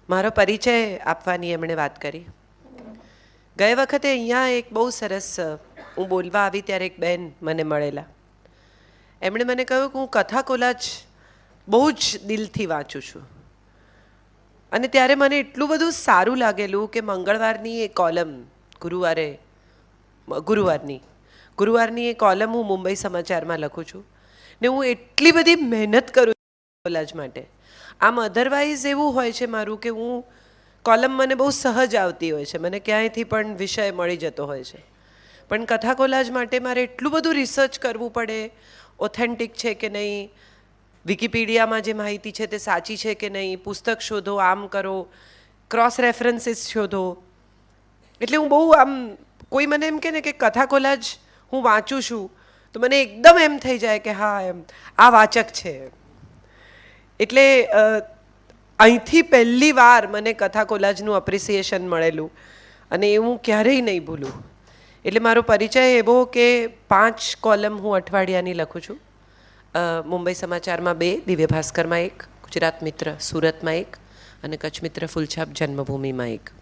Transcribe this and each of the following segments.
મારો પરિચય આપવાની એમણે વાત કરી. ગયે વખતે અહીંયા એક બહુ સરસ હું બોલવા આવી ત્યારે એક બેન મને મળેલા. એમણે મને કહ્યું કે હું કથા કોલાજ બહુ જ દિલથી વાંચું છું. અને ત્યારે મને એટલું બધું સારું લાગેલું કે મંગળવારની એ કોલમ ગુરુવારની એ કોલમ હું મુંબઈ સમાચારમાં લખું છું ને હું એટલી બધી મહેનત કરું કોલાજ માટે. આમ અધરવાઇઝ એવું હોય છે મારું કે હું કોલમ મને બહુ સહજ આવતી હોય છે, મને ક્યાંયથી પણ વિષય મળી જતો હોય છે. પણ કથા કોલાજ માટે મારે એટલું બધું રિસર્ચ કરવું પડે, ઓથેન્ટિક છે કે નહીં, વિકિપીડિયામાં જે માહિતી છે તે સાચી છે કે નહીં, પુસ્તક શોધો, આમ કરો, ક્રોસ રેફરન્સીસ શોધો. એટલે હું બહુ આમ કોઈ મને એમ કહે ને કે કથા કોલાજ હું વાંચું છું તો મને એકદમ એમ થઈ જાય કે હા એમ આ વાચક છે. એટલે અહીંથી પહેલી વાર મને કથા કોલાજનું અપ્રિસિએશન મળેલું અને એ હું ક્યારેય નહીં ભૂલું. એટલે મારો પરિચય એવો કે 5 કોલમ હું અઠવાડિયાની લખું છું. મુંબઈ સમાચારમાં 2, દિવ્ય ભાસ્કરમાં 1, ગુજરાત મિત્ર સુરતમાં 1 અને કચ્છ મિત્ર ફૂલછાપ જન્મભૂમિમાં 1.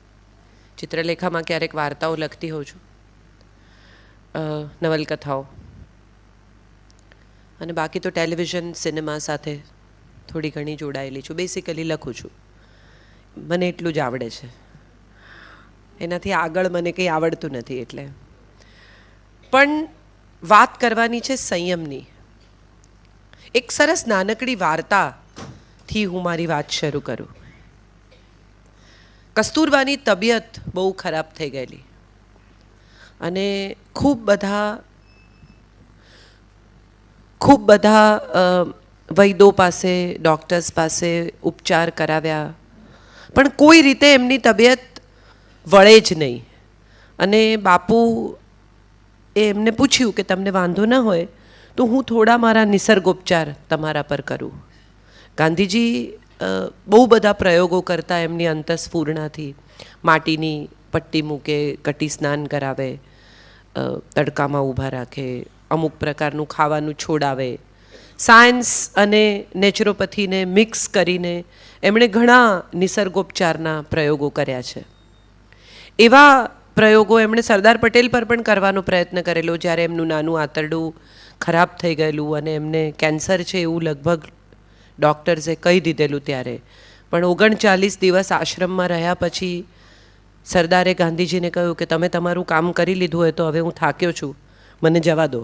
ચિત્રલેખામાં ક્યારેક વાર્તાઓ લખતી હોઉં છું, નવલકથાઓ, અને બાકી તો ટેલિવિઝન સિનેમા સાથે થોડી ઘણી જોડાયેલી છું. બેસિકલી લખું છું, મને એટલું જ આવડે છે, એનાથી આગળ મને કંઈ આવડતું નથી. એટલે પણ વાત કરવાની છે સંયમની. એક સરસ નાનકડી વાર્તાથી હું મારી વાત શરૂ કરું. કસ્તુરબાની તબિયત બહુ ખરાબ થઈ ગયેલી અને ખૂબ બધા વૈદો પાસે, ડૉક્ટર્સ પાસે ઉપચાર કરાવ્યા, પણ કોઈ રીતે એમની તબિયત વળે જ નહીં. અને બાપુ એમને પૂછ્યું કે તમને વાંધો ન હોય તો હું થોડા મારા નિસર્ગોપચાર તમારા પર કરું. ગાંધીજી બહુ બધા પ્રયોગો કરતા એમની અંતસ્ફૂર્ણાથી. માટીની પટ્ટી મૂકે, કટી સ્નાન કરાવે, તડકામાં ઊભા રાખે, અમુક પ્રકારનું ખાવાનું છોડાવે. સાયન્સ અને નેચરોપથીને મિક્સ કરીને એમણે ઘણા નિસર્ગોપચારના પ્રયોગો કર્યા છે. એવા પ્રયોગો એમણે સરદાર પટેલ પર પણ કરવાનો પ્રયત્ન કરેલો જ્યારે એમનું નાનું આંતરડું ખરાબ થઈ ગયેલું અને એમને કેન્સર છે એવું લગભગ ડૉક્ટર્સે કહી દીધેલું ત્યારે. પણ 39 દિવસ આશ્રમમાં રહ્યા પછી સરદારે ગાંધીજીને કહ્યું કે તમે તમારું કામ કરી લીધું હોય તો હવે હું થાક્યો છું, મને જવા દો.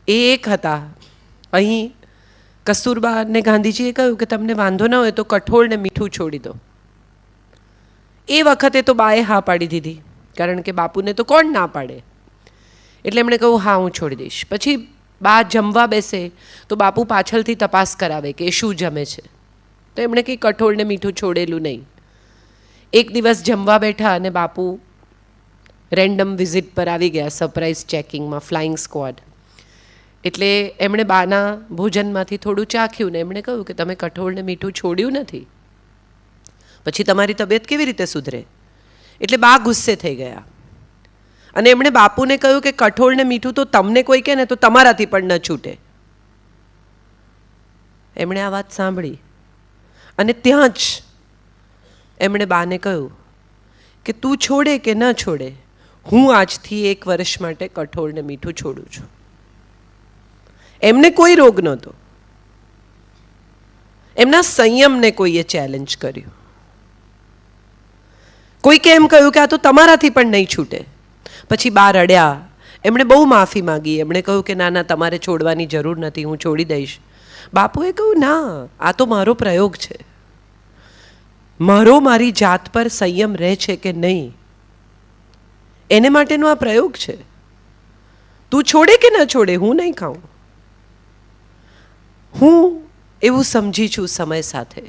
એ એક હતા. અહીં કસ્તુરબા અને ગાંધીજીએ કહ્યું કે તમને વાંધો ન હોય તો કઠોળ ને મીઠું છોડી દો. એ વખતે તો બાએ હા પાડી દીધી, કારણ કે બાપુને તો કોણ ના પાડે. એટલે એમણે કહ્યું હા હું છોડી દઈશ. પછી બા જમવા બેસે તો બાપુ પાછળથી તપાસ કરાવે કે શું જમે છે, તો એમણે કંઈ કઠોળ ને મીઠું છોડેલું નહીં. એક દિવસ જમવા બેઠા અને બાપુ રેન્ડમ વિઝિટ પર આવી ગયા, સરપ્રાઇઝ ચેકિંગમાં, ફ્લાઇંગ સ્ક્વોડ. એટલે એમણે બાના ભોજનમાંથી થોડું ચાખ્યું ને એમણે કહ્યું કે તમે કઠોળ ને મીઠું છોડ્યું નથી, પછી તમારી તબિયત કેવી રીતે સુધરે? એટલે બા ગુસ્સે થઈ ગયા અને એમણે બાપુને કહ્યું કે કઠોળ ને મીઠું તો તમને કોઈ કહે ને તો તમારાથી પણ ન છૂટે. એમણે આ વાત સાંભળી અને ત્યાં જ એમણે બાને કહ્યું કે તું છોડે કે ન છોડે, હું આજથી 1 વર્ષ માટે કઠોળ ને મીઠું છોડું છું. એમને કોઈ રોગ નહોતો, એમના સંયમને કોઈએ ચેલેન્જ કર્યું. કોઈકે એમ કહ્યું કે આ તો તમારાથી પણ નહીં છૂટે. પછી બા રડ્યા, એમણે બહુ માફી માગી, એમણે કહ્યું કે ના ના તમારે છોડવાની જરૂર નથી, હું છોડી દઈશ. બાપુએ કહ્યું ના, આ તો મારો પ્રયોગ છે, મારી જાત પર સંયમ રહે છે કે નહીં એને માટેનો આ પ્રયોગ છે. તું છોડે કે ન છોડે, હું નહીં ખાઉં. હું એવું સમજી છું સમય સાથે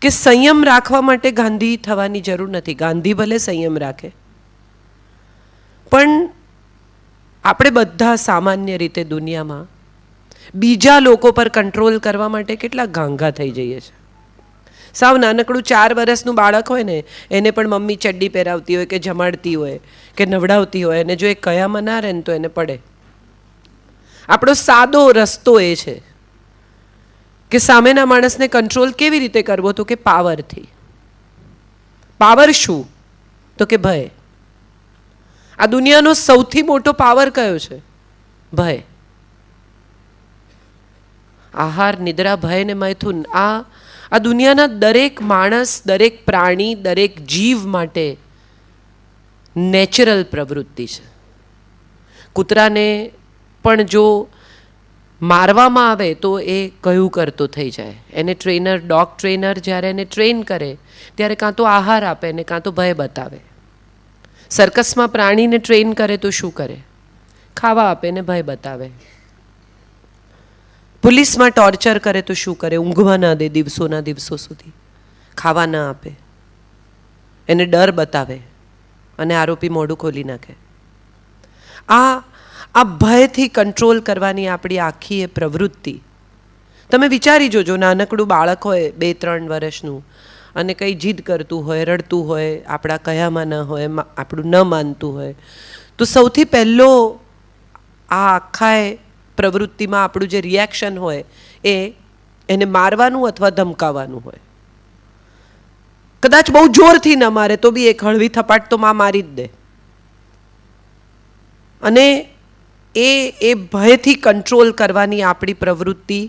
કે સંયમ રાખવા માટે ગાંધી થવાની જરૂર નથી. ગાંધી ભલે સંયમ રાખે, પણ આપણે બધા સામાન્ય રીતે દુનિયામાં બીજા લોકો પર કંટ્રોલ કરવા માટે કેટલા ગાંગા થઈ જઈએ છીએ. સાવ નાનકડું 4 વર્ષનું બાળક હોય ને એને પણ મમ્મી ચડ્ડી પહેરાવતી હોય કે જમાડતી હોય કે નવડાવતી હોય, અને જો એ કયામાં ના રહે ને તો એને પડે. આપણો સાદો રસ્તો એ છે કે સામેના માણસને કંટ્રોલ કેવી રીતે કરવો? તો કે પાવરથી. પાવર શું? તો કે ભય. આ દુનિયાનો સૌથી મોટો પાવર કયો છે? ભય. આહાર, નિદ્રા, ભય ને મૈથુન, આ દુનિયાના દરેક માણસ, દરેક પ્રાણી, દરેક જીવ માટે નેચરલ પ્રવૃત્તિ છે. કૂતરાને પણ જો મારવામાં આવે તો એ કયું કરતો થઈ જાય. એને ટ્રેનર, ડોગ ટ્રેનર જ્યારે એને ટ્રેન કરે ત્યારે કાં તો આહાર આપે ને કાં તો ભય બતાવે. સર્કસમાં પ્રાણીને ટ્રેન કરે તો શું કરે? ખાવા આપે ને ભય બતાવે. પોલીસમાં ટોર્ચર કરે તો શું કરે? ઊંઘવા ના દે દિવસોના દિવસો સુધી, ખાવા ના આપે, એને ડર બતાવે અને આરોપી મોઢું ખોલી નાખે. આ ભયથી કંટ્રોલ કરવાની આપણી આખી એ પ્રવૃત્તિ. તમે વિચારી જોજો, નાનકડું બાળક હોય 2-3 વર્ષનું અને કંઈ જીદ કરતું હોય, રડતું હોય, આપણા કયામાં ન હોય, આપણું ન માનતું હોય, તો સૌથી પહેલો આ આખા પ્રવૃત્તિમાં આપણું જે રિએક્શન હોય એ એને મારવાનું અથવા ધમકાવવાનું હોય. કદાચ બહુ જોરથી ન મારે તો બી એક હળવી થપાટ તો મારી જ દે. અને એ ભયથી કંટ્રોલ કરવાની આપણી પ્રવૃત્તિ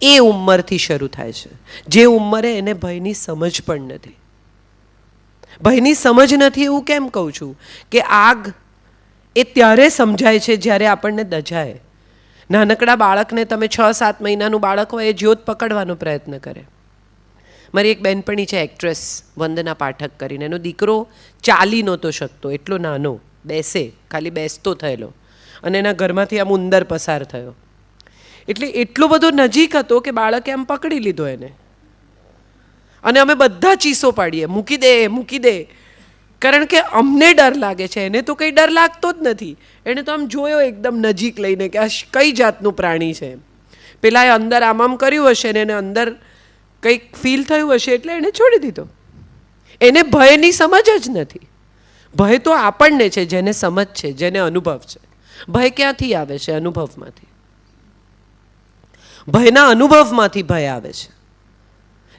એ ઉંમરથી શરૂ થાય છે, જે ઉંમરે એને ભયની સમજ પણ નથી. ભયની સમજ નથી એવું કેમ કહું છું? કે આગ એ ત્યારે સમજાય છે જ્યારે આપણને દજાય. નાનકડા બાળકને તમે 6-7 મહિનાનું બાળક હોય એ જ્યોત પકડવાનો પ્રયત્ન કરે. મારી એક બહેનપણી છે, એક્ટ્રેસ વંદના પાઠક કરીને. એનો દીકરો ચાલી નહોતો શકતો, એટલો નાનો, બેસે, ખાલી બેસતો થયેલો, અને એના ઘરમાંથી આમ ઉંદર પસાર થયો. એટલે એટલો બધો નજીક હતો કે બાળકે આમ પકડી લીધો એને, અને અમે બધા ચીસો પાડીએ, મૂકી દે, મૂકી દે. કારણ કે અમને ડર લાગે છે, એને તો કંઈ ડર લાગતો જ નથી. એણે તો આમ જોયો એકદમ નજીક લઈને કે આ કઈ જાતનું પ્રાણી છે. પેલાએ અંદર આમ કર્યું હશે ને એને અંદર કંઈક ફીલ થયું હશે એટલે એણે છોડી દીધો. એને ભયની સમજ જ નથી. ભય તો આપણને છે જેને સમજ છે, જેને અનુભવ છે. ભય ક્યાંથી આવે છે? અનુભવમાંથી. ભયના અનુભવમાંથી ભય આવે છે.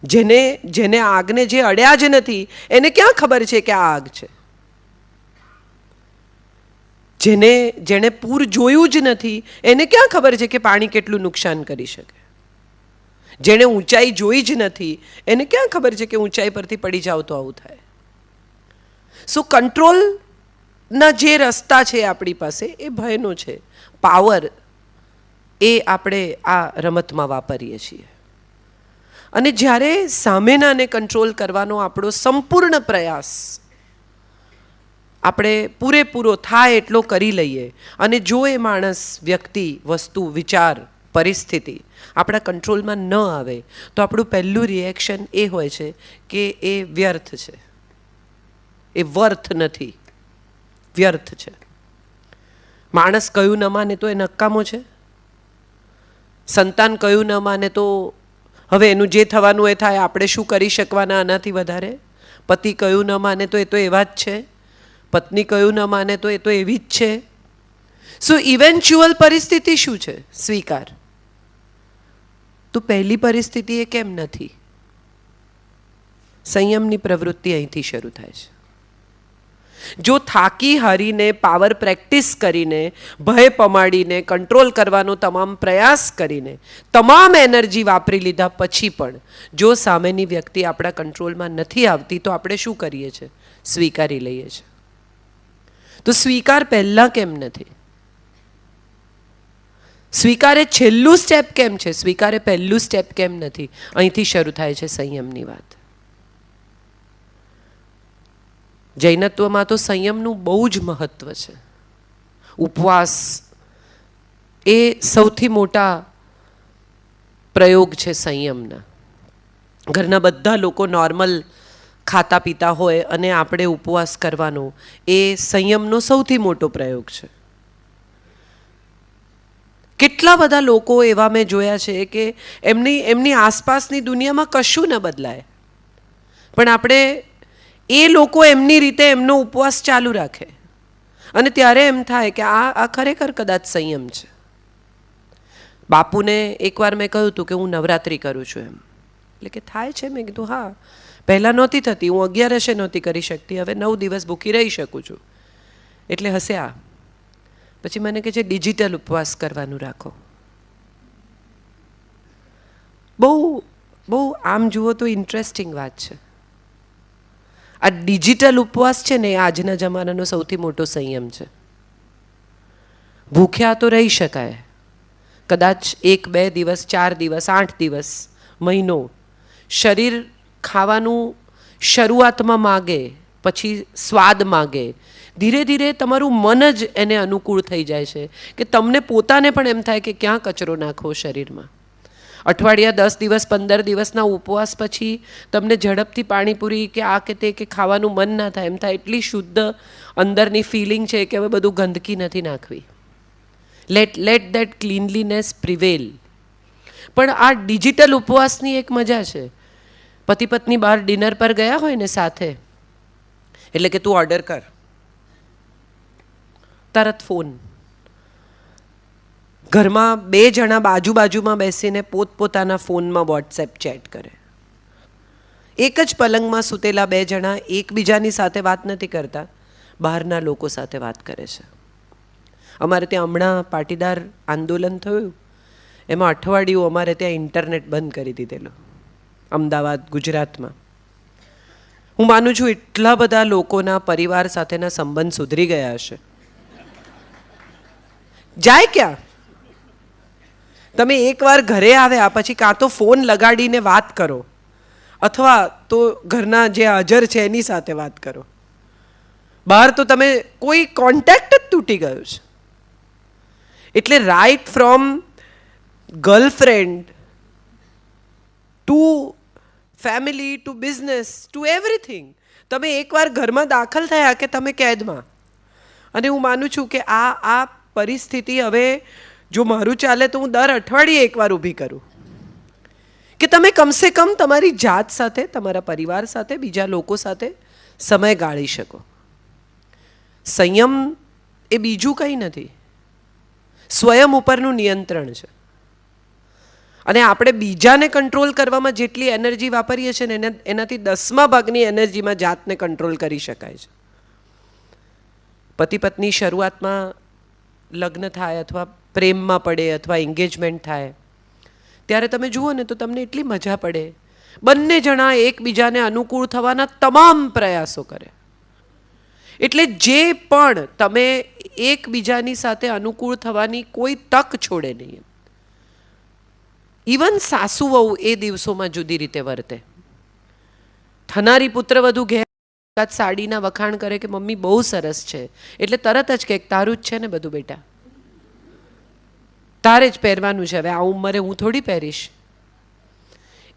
જેને આગને જે અડ્યા જ નથી એને ક્યાં ખબર છે કે આ આગ છે? જેણે પૂર જોયું જ નથી એને ક્યાં ખબર છે કે પાણી કેટલું નુકસાન કરી શકે? જેણે ઊંચાઈ જોઈ જ નથી એને ક્યાં ખબર છે કે ઊંચાઈ પરથી પડી જાવ તો આવું થાય? સો કંટ્રોલના જે રસ્તા છે આપણી પાસે એ ભયનો છે. પાવર એ આપણે આ રમતમાં વાપરીએ છીએ. અને જ્યારે સામેનાને કંટ્રોલ કરવાનો આપણો સંપૂર્ણ પ્રયાસ આપણે પૂરેપૂરો થાય એટલો કરી લઈએ, અને જો એ માણસ, વ્યક્તિ, વસ્તુ, વિચાર, પરિસ્થિતિ આપણા કંટ્રોલમાં ન આવે તો આપણું પહેલું રિએક્શન એ હોય છે કે એ વ્યર્થ છે, એ વર્થ નથી, વ્યર્થ છે. માણસ કયું ન માને તો એ નકામો છે. સંતાન કયું ન માને તો હવે એનું જે થવાનું એ થાય, આપણે શું કરી શકવાના આનાથી વધારે? પતિ કયું ન માને તો એ તો એવા જ છે, પત્ની કયું ન માને તો એ તો એવી જ છે. સો ઇવેન્ચ્યુઅલ પરિસ્થિતિ શું છે? સ્વીકાર. તો પહેલી પરિસ્થિતિ એ કેમ નથી? સંયમની પ્રવૃત્તિ અહીંથી શરૂ થાય છે. જો થાકી હારીને, પાવર પ્રેક્ટિસ કરીને, ભય પમાડીને, કંટ્રોલ કરવાનો તમામ પ્રયાસ કરીને, તમામ એનર્જી વાપરી લીધા પછી પણ જો સામેની વ્યક્તિ આપણા કંટ્રોલમાં નથી આવતી તો આપણે શું કરીએ છીએ? સ્વીકારી લઈએ છીએ. તો સ્વીકાર પહેલાં કેમ નથી? સ્વીકારે છેલ્લું સ્ટેપ કેમ છે? સ્વીકારે પહેલું સ્ટેપ કેમ નથી? અહીંથી શરૂ થાય છે સંયમની વાત. જૈનત્વમાં તો સંયમનું બહુ જ મહત્વ છે. ઉપવાસ એ સૌથી મોટા પ્રયોગ છે સંયમના. ઘરના બધા લોકો નોર્મલ ખાતા પીતા હોય અને આપણે ઉપવાસ કરવાનો એ સંયમનો સૌથી મોટો પ્રયોગ છે. કેટલા બધા લોકો એવા મેં જોયા છે કે એમની આસપાસની દુનિયામાં કશું ન બદલાય, પણ આપણે એ લોકો એમની રીતે એમનો ઉપવાસ ચાલુ રાખે અને ત્યારે એમ થાય કે આ ખરેખર કદાચ સંયમ છે. બાપુને એકવાર મેં કહ્યું હતું કે હું નવરાત્રિ કરું છું એમ, એટલે કે થાય છે? મેં કીધું હા, પહેલાં નહોતી થતી, હું 11 નહોતી કરી શકતી, હવે 9 દિવસ ભૂખી રહી શકું છું. એટલે હસ્યા. પછી મને કહે છે ડિજિટલ ઉપવાસ કરવાનું રાખો. બહુ બહુ આમ જુઓ તો ઇન્ટરેસ્ટિંગ વાત છે. આ ડિજિટલ ઉપવાસ છે ને એ આજના જમાનાનો સૌથી મોટો સંયમ છે. ભૂખ્યા તો રહી શકાય, કદાચ 1 2 દિવસ 4 દિવસ 8 દિવસ મહિનો. શરીર ખાવાનું શરૂઆતમાં માગે, પછી સ્વાદ માગે, ધીરે ધીરે તમારું મન જ એને અનુકૂળ થઈ જાય છે કે તમને પોતાને પણ એમ થાય કે ક્યાં કચરો નાખવો શરીરમાં. અઠવાડિયા 10 દિવસ 15 દિવસના ઉપવાસ પછી તમને ઝડપથી પાણીપુરી કે આ કે તે કે ખાવાનું મન ના થાય, એમ થાય એટલી શુદ્ધ અંદરની ફિલિંગ છે કે હવે બધું ગંદકી નથી નાખવી. Let that cleanliness prevail. પણ આ ડિજિટલ ઉપવાસની એક મજા છે. પતિ પત્ની બહાર ડિનર પર ગયા હોય ને સાથે, એટલે કે તું ઓર્ડર કર, તરત ફોન. ઘરમાં 2 જણા બાજુમાં બેસીને પોતપોતાના ફોનમાં વોટ્સએપ ચેટ કરે. એક જ પલંગમાં સૂતેલા 2 જણા એકબીજાની સાથે વાત નથી કરતા, બહારના લોકો સાથે વાત કરે છે. અમારે ત્યાં હમણાં પાટીદાર આંદોલન થયું, એમાં અઠવાડિયું અમારે ત્યાં ઇન્ટરનેટ બંધ કરી દીધેલું, અમદાવાદ ગુજરાતમાં. હું માનું છું એટલા બધા લોકોના પરિવાર સાથેના સંબંધ સુધરી ગયા હશે. જાય ક્યાં? તમે એકવાર ઘરે આવ્યા પછી કાં તો ફોન લગાડીને વાત કરો, અથવા તો ઘરના જે હાજર છે એની સાથે વાત કરો. બહાર તો તમે કોઈ કોન્ટેક્ટ જ તૂટી ગયો છે. એટલે right from girlfriend to family to business to everything, તમે એકવાર ઘરમાં દાખલ થયા કે તમે કેદમાં. અને હું માનું છું કે આ પરિસ્થિતિ હવે જો મારું ચાલે તો હું દર અઠવાડિયે એકવાર ઊભી કરું કે તમે કમસે કમ તમારી જાત સાથે, તમારા પરિવાર સાથે, બીજા લોકો સાથે સમય ગાળી શકો. સંયમ એ બીજું કંઈ નથી, સ્વયં ઉપરનું નિયંત્રણ છે. અને આપણે બીજાને કંટ્રોલ કરવામાં જેટલી એનર્જી વાપરીએ છીએ ને એનાથી 10મા ભાગની એનર્જીમાં જાતને કંટ્રોલ કરી શકાય છે. પતિ પત્ની શરૂઆતમાં લગ્ન થાય અથવા પ્રેમમાં પડે અથવા એન્ગેજમેન્ટ થાય ત્યારે તમે જુઓ ને તો તમને એટલી મજા પડે. બંને જણા એકબીજાને અનુકૂળ થવાના તમામ પ્રયાસો કરે. એટલે જે પણ તમે એકબીજાની સાથે અનુકૂળ થવાની કોઈ તક છોડે નહીં. ઇવન સાસુ વહુ એ દિવસોમાં જુદી રીતે વર્તે. થનારી પુત્રવધુ ઘેર સાડીના વખાણ કરે કે મમ્મી બહુ સરસ છે, એટલે તરત જ કે તારું જ છે ને બધું બેટા, તારે જ પહેરવાનું છે, હવે આ ઉંમરે હું થોડી પહેરીશ.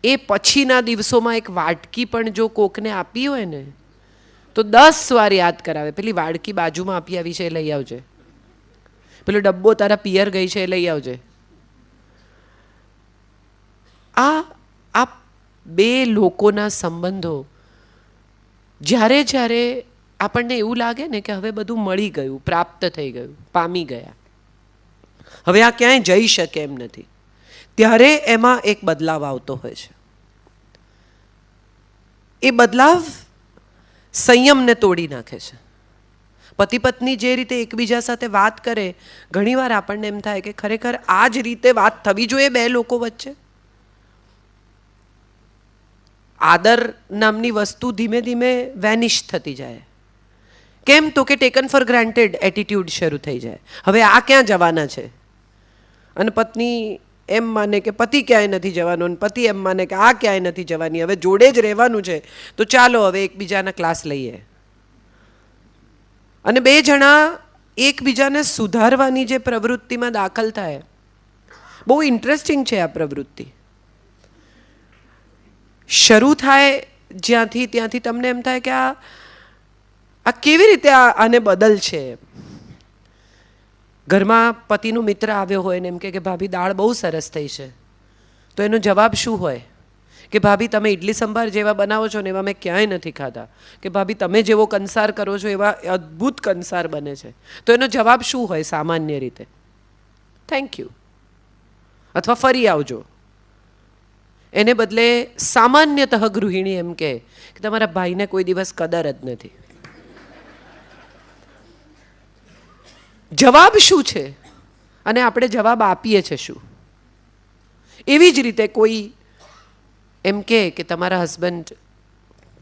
એ પછીના દિવસોમાં એક વાટકી પણ જો કોકને આપી હોય ને તો 10 વાર યાદ કરાવે, પેલી વાડકી બાજુમાં આપી આવી છે એ લઈ આવજે, પેલો ડબ્બો તારા પિયર ગઈ છે એ લઈ આવજે. આ 2 લોકોના સંબંધો જ્યારે જ્યારે આપણને એવું લાગે ને કે હવે બધું મળી ગયું, પ્રાપ્ત થઈ ગયું, પામી ગયા, હવે આ ક્યાંય જઈ શકે એમ નથી, ત્યારે એમાં એક બદલાવ આવતો હોય છે. એ બદલાવ સંયમને તોડી નાખે છે. પતિ પત્ની જે રીતે એકબીજા સાથે વાત કરે, ઘણીવાર આપણને એમ થાય કે ખરેખર આ જ રીતે વાત થવી જોઈએ 2 લોકો વચ્ચે. આદર નામની વસ્તુ ધીમે ધીમે વેનિશ થતી જાય. કેમ? તો કે ટેકન ફોર ગ્રાન્ટેડ એટીટ્યૂડ શરૂ થઈ જાય. હવે આ ક્યાં જવાના છે? અને પત્ની એમ માને કે પતિ ક્યાંય નથી જવાનું, અને પતિ એમ માને કે આ ક્યાંય નથી જવાની, હવે જોડે જ રહેવાનું છે, તો ચાલો હવે એકબીજાના ક્લાસ લઈએ. અને 2 જણા એકબીજાને સુધારવાની જે પ્રવૃત્તિમાં દાખલ થાય, બહુ ઇન્ટરેસ્ટિંગ છે આ પ્રવૃત્તિ. શરૂ થાય જ્યાંથી ત્યાંથી તમને એમ થાય કે આ કેવી રીતે આને બદલ છે. ઘરમાં પતિનો મિત્ર આવ્યો હોય ને એમ કે ભાભી દાળ બહુ સરસ થઈ છે, તો એનો જવાબ શું હોય? કે ભાભી તમે ઇડલી સંભાર જેવા બનાવો છો ને એવા મેં ક્યાંય નથી ખાધા. કે ભાભી તમે જેવો કંસાર કરો છો એવા અદ્ભુત કંસાર બને છે. તો એનો જવાબ શું હોય સામાન્ય રીતે? Thank you. અથવા ફરી આવજો. એને બદલે સામાન્યતઃ ગૃહિણી એમ કહે કે તમારા ભાઈને કોઈ દિવસ કદર જ નથી. જવાબ શું છે અને આપણે જવાબ આપીએ છીએ શું? એવી જ રીતે કોઈ એમ કહે કે તમારા હસબન્ડ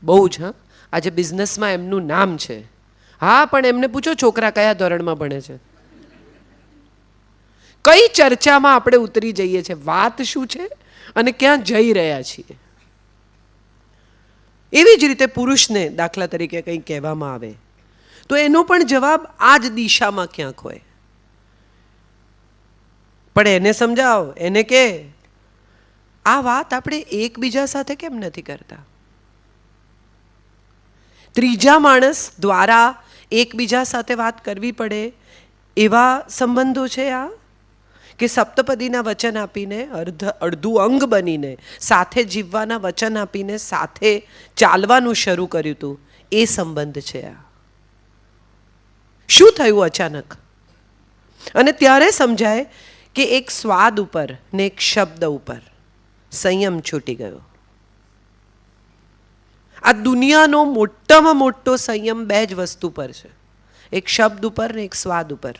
બહુ જ આજે બિઝનેસમાં એમનું નામ છે. હા, પણ એમને પૂછો છોકરા કયા ધોરણમાં ભણે છે. કઈ ચર્ચામાં આપણે ઉતરી જઈએ છીએ, વાત શું છે અને ક્યાં જઈ રહ્યા છીએ. એવી જ રીતે પુરુષને દાખલા તરીકે કંઈ કહેવામાં આવે તો એનો પણ જવાબ આ જ દિશામાં ક્યાંક હોય. પણ એને સમજાવો, એને કે આ વાત આપણે એકબીજા સાથે કેમ નથી કરતા? ત્રીજા માણસ દ્વારા એકબીજા સાથે વાત કરવી પડે એવા સંબંધો છે આ, કે સપ્તપદીના વચન આપીને અડધું અંગ બનીને સાથે જીવવાના વચન આપીને સાથે ચાલવાનું શરૂ કર્યું હતું એ સંબંધ છે આ. શું થયું અચાનક? અને ત્યારે સમજાય કે એક સ્વાદ ઉપર ને એક શબ્દ ઉપર સંયમ છૂટી ગયો. આ દુનિયાનો મોટામાં મોટો સંયમ બે જ વસ્તુ પર છે, એક શબ્દ ઉપર ને એક સ્વાદ ઉપર.